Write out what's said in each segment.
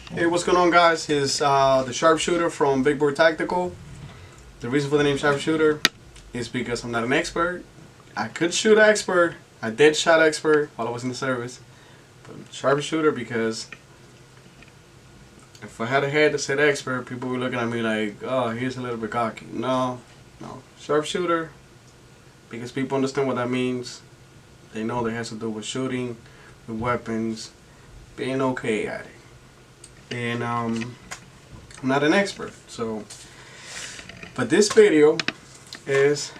Hey, what's going on, guys? It's the sharpshooter from Big Boy Tactical. The reason for the name sharpshooter is because I'm not an expert. I could shoot expert. I did shot expert while I was in the service. But I'm sharpshooter because if I had a head that said expert, people were looking at me like, oh, he's a little bit cocky. No. Sharpshooter, because people understand what that means. They know that it has to do with shooting, with weapons, being okay at it. And I'm not an expert, but this video is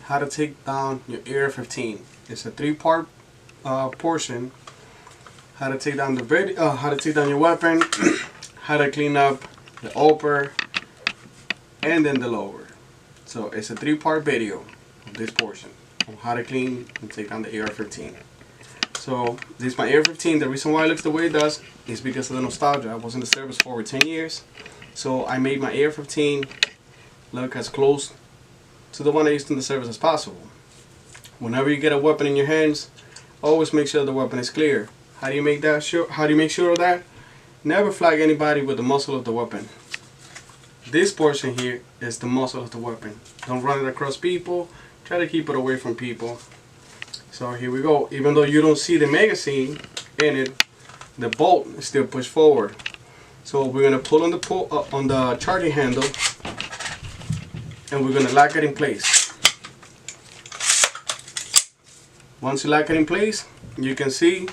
how to take down your AR-15. It's a three-part portion: how to take down how to take down your weapon, how to clean up the upper, and then the lower. So it's a three-part video of this portion on how to clean and take down the AR-15. So this is my AR-15. The reason why it looks the way it does is because of the nostalgia. I was in the service for over 10 years. So I made my AR-15 look as close to the one I used in the service as possible. Whenever you get a weapon in your hands, always make sure the weapon is clear. How do you make that sure? How do you make sure of that? Never flag anybody with the muzzle of the weapon. This portion here is the muzzle of the weapon. Don't run it across people. Try to keep it away from people. So here we go. Even though you don't see the magazine in it, the bolt is still pushed forward. So we're gonna pull on the charging handle, and we're gonna lock it in place. Once you lock it in place, you can see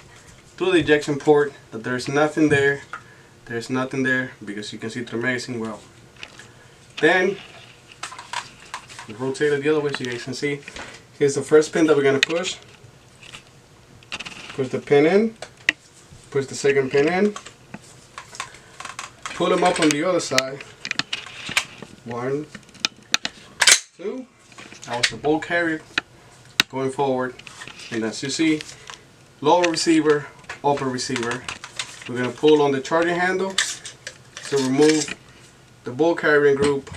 through the ejection port that there's nothing there. There's nothing there because you can see through the magazine well. Then rotate it the other way so you guys can see. Here's the first pin that we're gonna push. Push the pin in. Push the second pin in. Pull them up on the other side. 1, 2. That was the bolt carrier going forward. And as you see, lower receiver, upper receiver. We're gonna pull on the charging handle to remove the bolt carrying group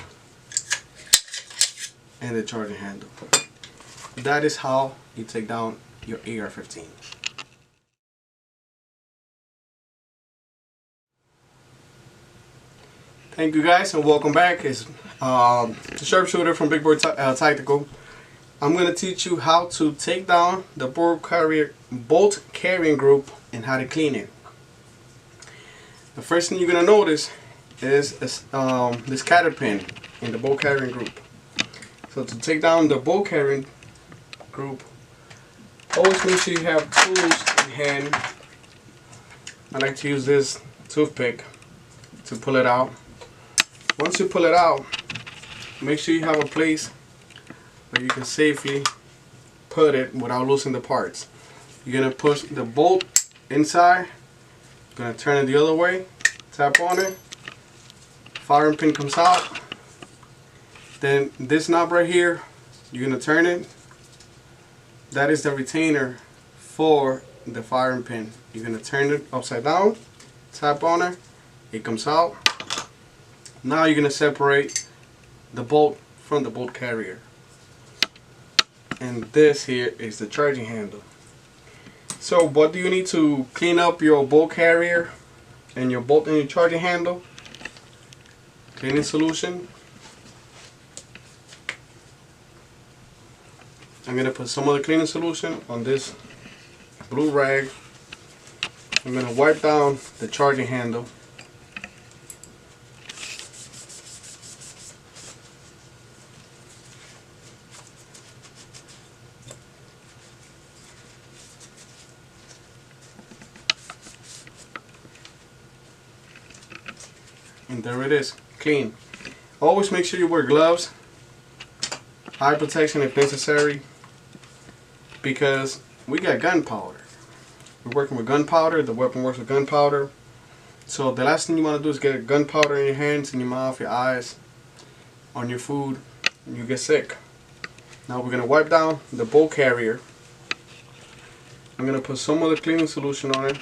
and the charging handle. That is how you take down your AR-15. Thank you, guys, and welcome back. It's the sharpshooter from Big Boy Tactical. I'm going to teach you how to take down the bolt carrying group and how to clean it. The first thing you're going to notice is this catter pin in the bolt carrying group. So to take down the bolt carrying group, always make sure you have tools in hand. I like to use this toothpick to pull it out. Once you pull it out, make sure you have a place where you can safely put it without losing the parts. You're going to push the bolt inside, going to turn it the other way, tap on it, firing pin comes out. Then this knob right here, you're going to turn it. That is the retainer for the firing pin. You're going to turn it upside down, tap on it, it comes out. Now you're going to separate the bolt from the bolt carrier. And this here is the charging handle. So what do you need to clean up your bolt carrier and your bolt and your charging handle? Cleaning solution. I'm going to put some of the cleaning solution on this blue rag. I'm going to wipe down the charging handle. And there it is, clean. Always make sure you wear gloves, eye protection if necessary, because we got gunpowder. We're working with gunpowder, the weapon works with gunpowder. So the last thing you want to do is get gunpowder in your hands, in your mouth, your eyes, on your food, and you get sick. Now we're going to wipe down the bolt carrier. I'm going to put some of the cleaning solution on it.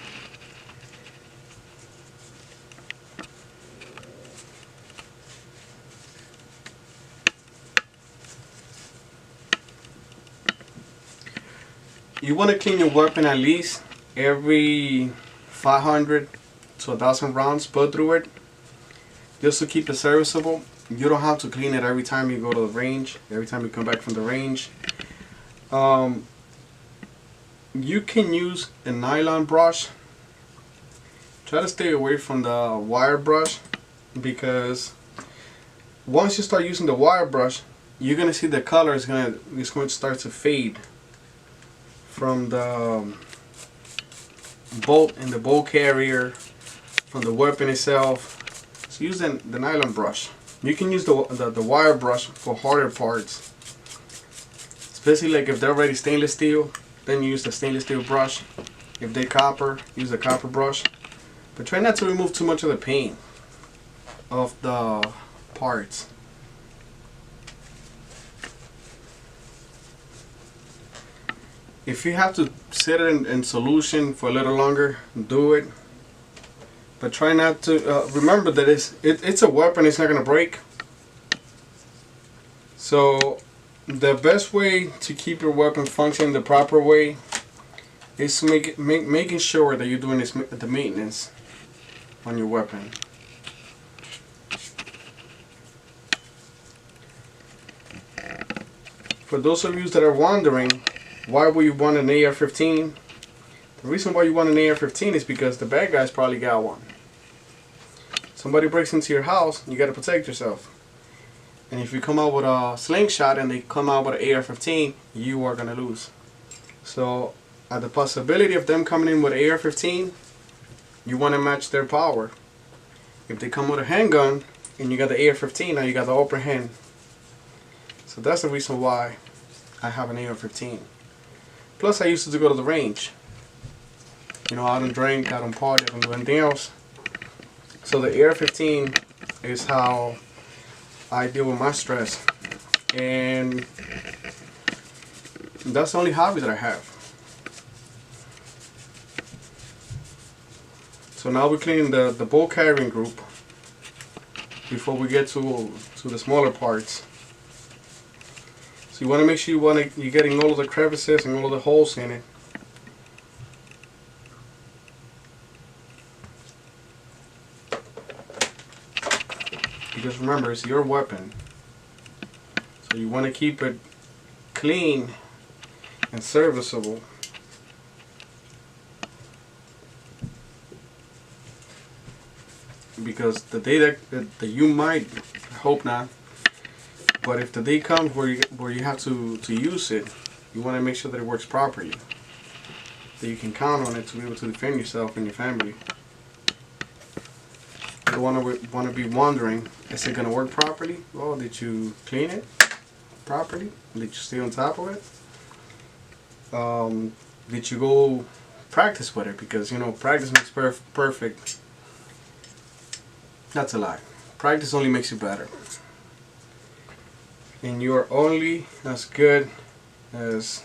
You want to clean your weapon at least every 500 to 1,000 rounds put through it, just to keep it serviceable. You don't have to clean it every time you go to the range, every time you come back from the range. You can use a nylon brush. Try to stay away from the wire brush, because once you start using the wire brush, you're gonna see the color is going to start to fade from the bolt and the bolt carrier, from the weapon itself. So use the nylon brush. You can use the wire brush for harder parts, especially like if they're already stainless steel, then you use the stainless steel brush. If they're copper, use the copper brush. But try not to remove too much of the paint of the parts. If you have to set it in solution for a little longer, do it. But try not to, remember that it's a weapon, it's not going to break. So the best way to keep your weapon functioning the proper way is making sure that you're doing the maintenance on your weapon. For those of you that are wondering, why would you want an AR-15? The reason why you want an AR-15 is because the bad guys probably got one. Somebody breaks into your house, you got to protect yourself. And if you come out with a slingshot and they come out with an AR-15, you are going to lose. So at the possibility of them coming in with an AR-15, you want to match their power. If they come with a handgun and you got the AR-15, now you got the upper hand. So that's the reason why I have an AR-15. Plus I used to go to the range. You know, I don't drink, I don't party, I don't do anything else. So the AR-15 is how I deal with my stress. And that's the only hobby that I have. So now we're cleaning the bolt carrying group before we get to the smaller parts. So you want to make sure you're getting all of the crevices and all of the holes in it. Because remember, it's your weapon. So you want to keep it clean and serviceable. Because the day that you might, I hope not, but if the day comes where you have to use it, you want to make sure that it works properly, that you can count on it to be able to defend yourself and your family. You don't want to be wondering, is it going to work properly? Well, did you clean it properly? Did you stay on top of it? Did you go practice with it? Because, you know, practice makes perfect. That's a lie. Practice only makes you better. And you are only as good as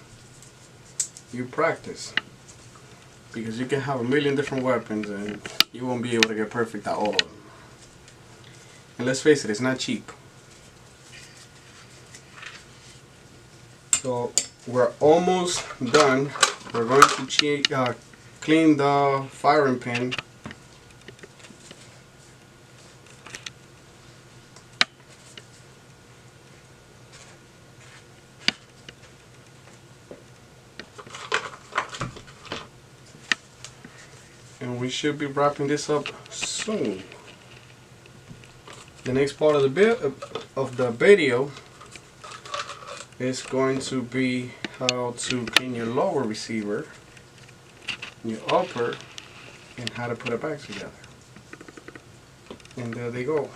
you practice. Because you can have a million different weapons and you won't be able to get perfect at all of them. And let's face it, it's not cheap. So we're almost done. We're going to clean the firing pin. And we should be wrapping this up soon. The next part of the video is going to be how to clean your lower receiver, your upper, and how to put it back together. And there they go,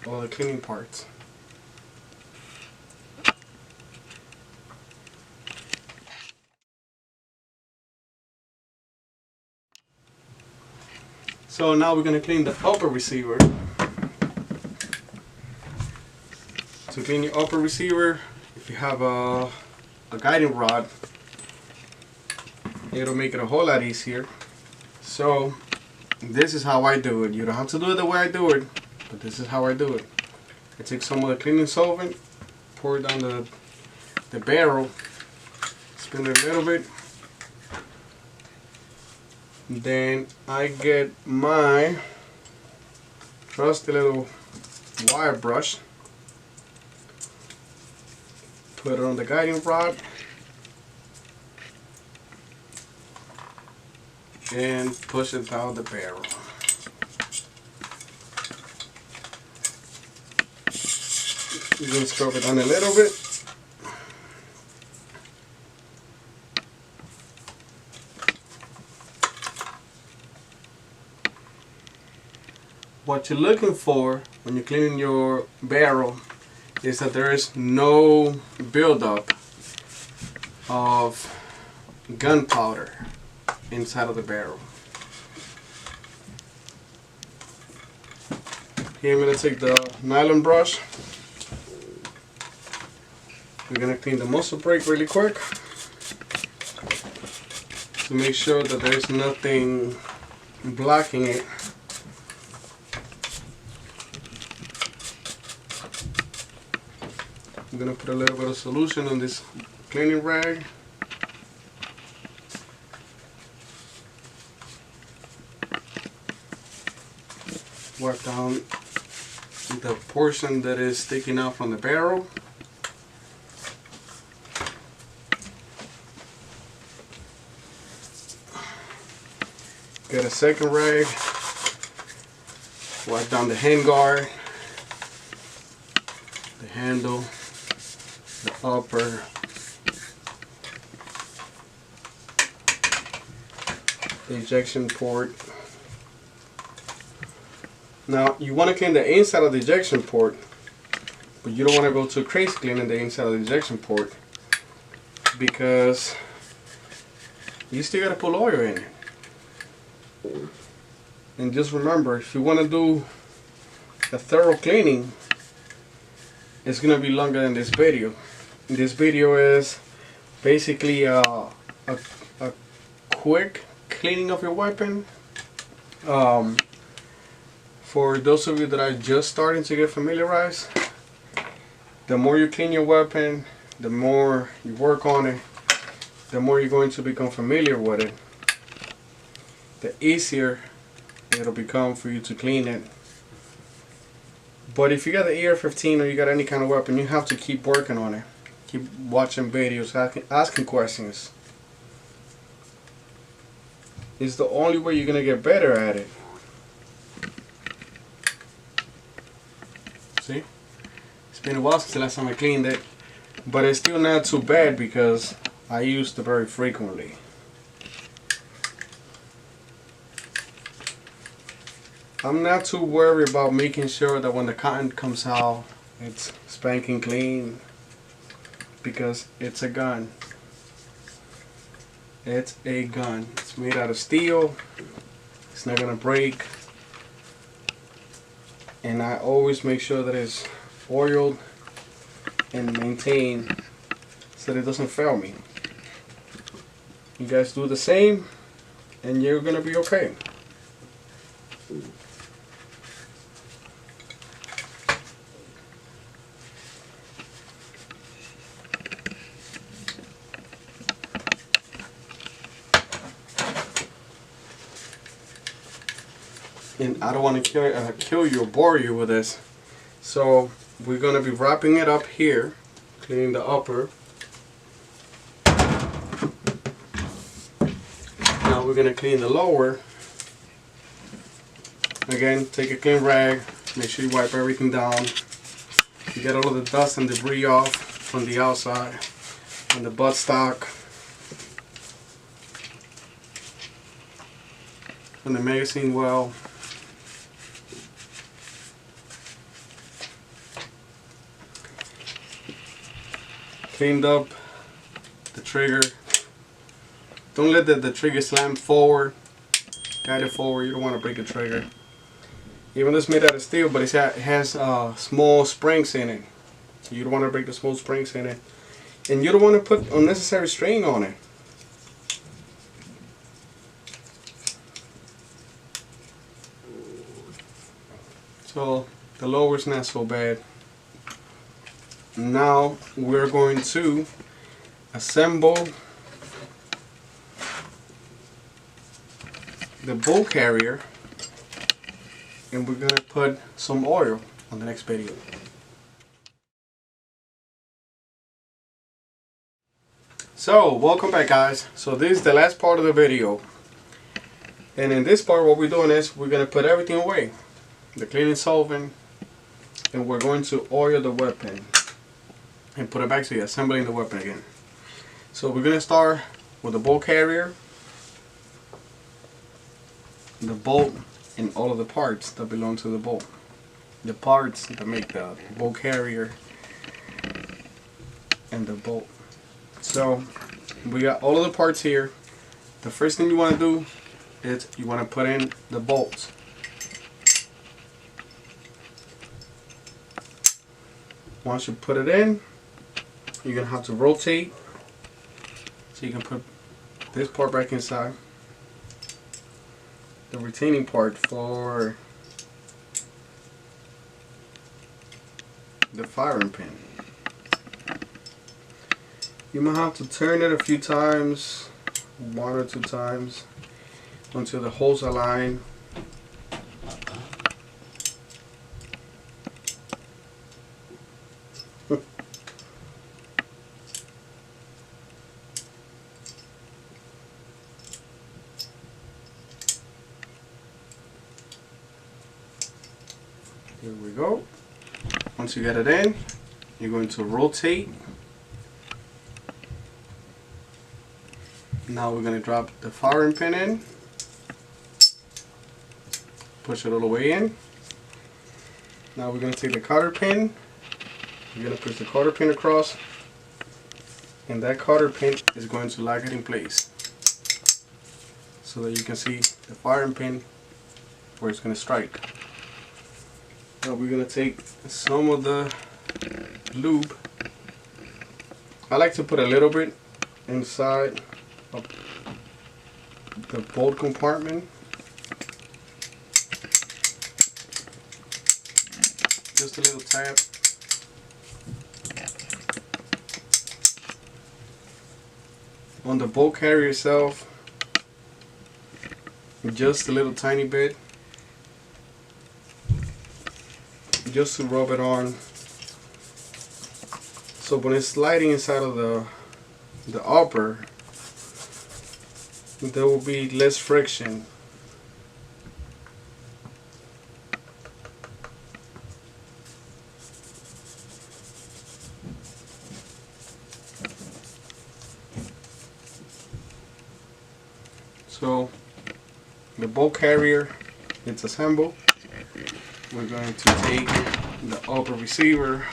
all the cleaning parts. So now we're going to clean the upper receiver. To clean your upper receiver, if you have a guiding rod, it'll make it a whole lot easier. So this is how I do it. You don't have to do it the way I do it, but this is how I do it. I take some of the cleaning solvent, pour it down the barrel, spin it a little bit, Then I get my trusty little wire brush, put it on the guiding rod, and push it down the barrel. You're going to scrub it down a little bit. What you're looking for when you're cleaning your barrel is that there is no buildup of gunpowder inside of the barrel. Here I'm going to take the nylon brush. We're going to clean the muzzle brake really quick to make sure that there's nothing blocking it. I'm going to put a little bit of solution on this cleaning rag. Wipe down the portion that is sticking out from the barrel. Get a second rag, wipe down the handguard, the handle, the upper, the ejection port. Now you want to clean the inside of the ejection port, but you don't want to go too crazy cleaning the inside of the ejection port because you still got to put oil in it. And just remember, if you want to do a thorough cleaning, it's going to be longer than this video. This video is basically a quick cleaning of your weapon. For those of you that are just starting to get familiarized, the more you clean your weapon, the more you work on it, the more you're going to become familiar with it, the easier it'll become for you to clean it. But if you got the AR-15 or you got any kind of weapon, you have to keep working on it. Keep watching videos, asking questions. It's the only way you're going to get better at it. See? It's been a while since the last time I cleaned it, but it's still not too bad because I used it very frequently. I'm not too worried about making sure that when the cotton comes out, it's spanking clean, because it's a gun. It's a gun. It's made out of steel. It's not gonna break. And I always make sure that it's oiled and maintained so that it doesn't fail me. You guys do the same and you're gonna be okay. And I don't want to kill you or bore you with this, so we're going to be wrapping it up here, cleaning the upper. Now we're going to clean the lower. Again, take a clean rag, make sure you wipe everything down. You get all of the dust and debris off from the outside and the buttstock, from the magazine well. Cleaned up the trigger. Don't let the trigger slam forward. Guide it forward. You don't want to break the trigger. Even though it's made out of steel, but it has small springs in it. You don't want to break the small springs in it. And you don't want to put unnecessary strain on it. So the lower is not so bad. Now we're going to assemble the bolt carrier, and we're gonna put some oil on the next video. So welcome back, guys. So this is the last part of the video, and in this part what we're doing is we're gonna put everything away, the cleaning solvent, and we're going to oil the weapon and put it back to the assembling the weapon again. So we're gonna start with the bolt carrier, the bolt, and all of the parts that belong to the bolt. The parts that make the bolt carrier and the bolt. So we got all of the parts here. The first thing you want to do is you want to put in the bolts. Once you put it in, you're gonna have to rotate so you can put this part back inside. The retaining part for the firing pin. You might have to turn it a few times, 1 or 2 times, until the holes align. Here we go. Once you get it in, you're going to rotate. Now we're going to drop the firing pin in. Push it all the way in. Now we're going to take the cotter pin. You're going to push the cotter pin across, and that cotter pin is going to lock it in place so that you can see the firing pin where it's going to strike. Now we're going to take some of the lube. I like to put a little bit inside of the bolt compartment. Just a little tap. On the bolt carrier itself, just a little tiny bit, just to rub it on, so when it's sliding inside of the upper, there will be less friction. So the bolt carrier, it's assembled. We're going to take the upper receiver,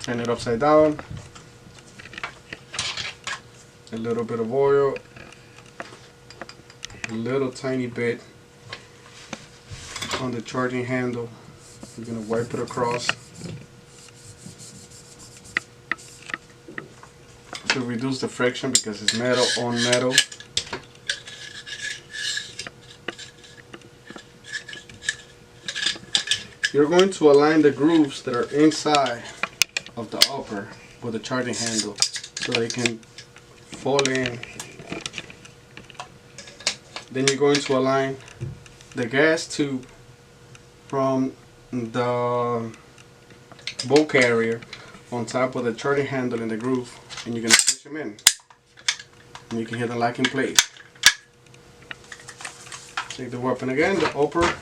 turn it upside down, a little bit of oil, a little tiny bit on the charging handle. We're going to wipe it across to reduce the friction because it's metal on metal. You're going to align the grooves that are inside of the upper with the charging handle so that it can fall in. Then you're going to align the gas tube from the bolt carrier on top of the charging handle in the groove, and you're going to push them in, and you can hit the lock in place. Take the weapon again, the upper,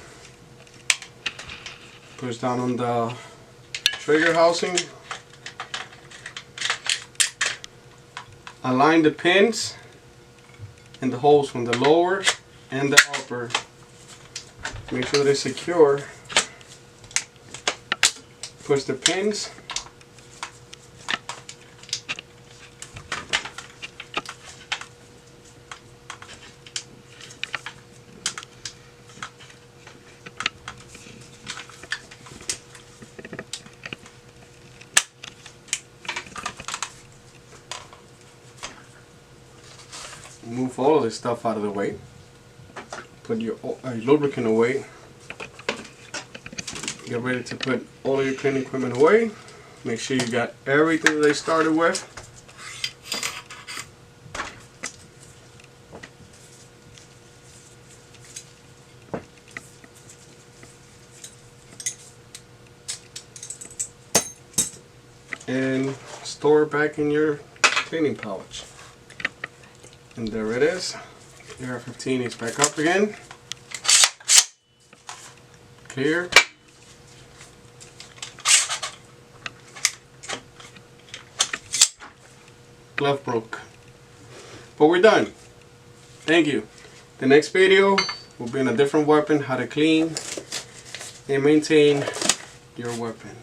push down on the trigger housing, align the pins and the holes from the lower and the upper. Make sure they're secure. Push the pins. Move all of this stuff out of the way. Put your lubricant away. Get ready to put all of your cleaning equipment away. Make sure you got everything that they started with. store it back in your cleaning pouch. And there it is. AR-15 is back up again. Clear. Glove broke. But we're done. Thank you. The next video will be on a different weapon, how to clean and maintain your weapon.